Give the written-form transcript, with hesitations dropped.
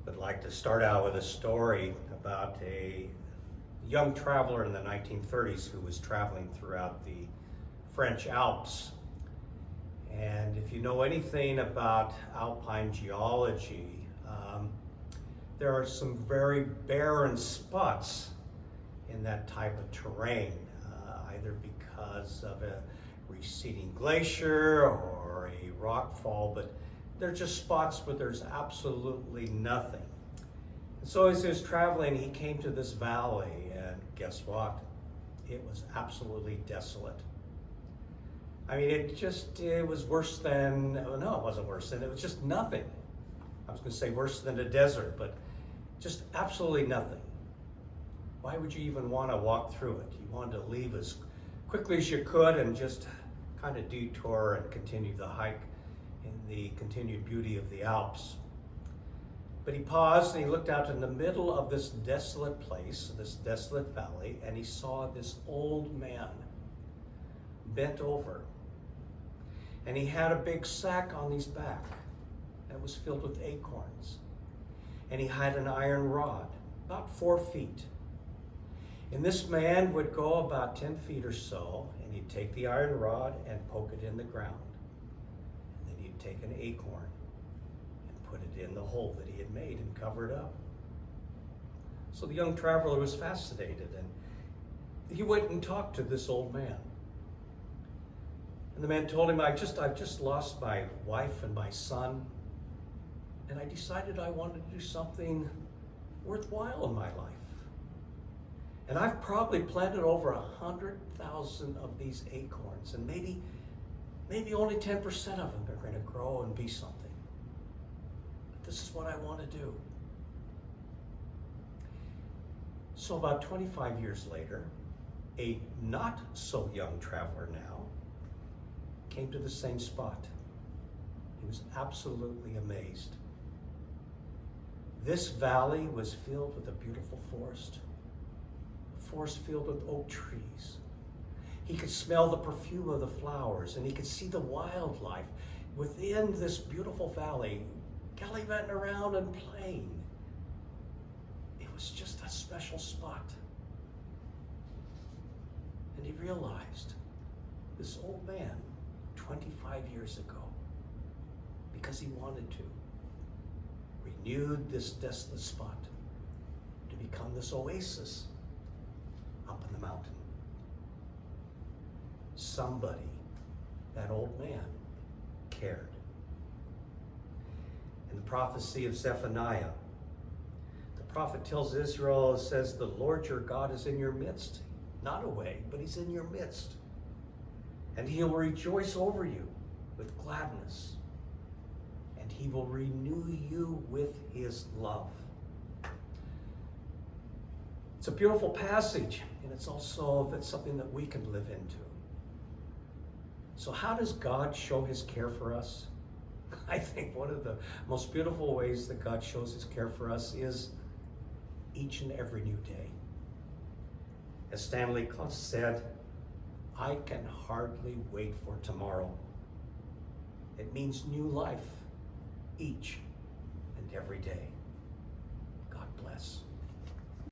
would like to start out with a story about a young traveler in the 1930s who was traveling throughout the French Alps. And if you know anything about alpine geology, there are some very barren spots in that type of terrain, either because of a receding glacier or a rock fall, but they're just spots where there's absolutely nothing. And so as he was traveling, he came to this valley, and guess what? It was absolutely desolate. I mean, it was worse than, no, it wasn't worse than, it was just nothing. I was going to say worse than a desert, but just absolutely nothing. Why would you even want to walk through it? You wanted to leave as quickly as you could and just kind of detour and continue the hike in the continued beauty of the Alps. But he paused and he looked out in the middle of this desolate place, this desolate valley, and he saw this old man bent over. And he had a big sack on his back that was filled with acorns. And he had an iron rod, about 4 feet. And this man would go about 10 feet or so, and he'd take the iron rod and poke it in the ground. And then he'd take an acorn and put it in the hole that he had made and cover it up. So the young traveler was fascinated, and he went and talked to this old man. And the man told him, I've just lost my wife and my son, and I decided I wanted to do something worthwhile in my life. And I've probably planted over 100,000 of these acorns, and maybe only 10% of them are going to grow and be something. But this is what I want to do. So about 25 years later, a not so young traveler now came to the same spot. He was absolutely amazed. This valley was filled with a beautiful forest. Forest filled with oak trees. He could smell the perfume of the flowers, and he could see the wildlife within this beautiful valley, gallivanting around and playing. It was just a special spot. And he realized this old man, 25 years ago, because he wanted to, renewed this desolate spot to become this oasis up in the mountain. Somebody, that old man, cared. In the prophecy of Zephaniah, the prophet tells Israel, it says, the Lord your God is in your midst, not away, but he's in your midst. And he'll rejoice over you with gladness, and he will renew you with his love. It's a beautiful passage, and it's also something that we can live into. So how does God show his care for us? I think one of the most beautiful ways that God shows his care for us is each and every new day. As Stanley Cunty said, I can hardly wait for tomorrow. It means new life each and every day. God bless.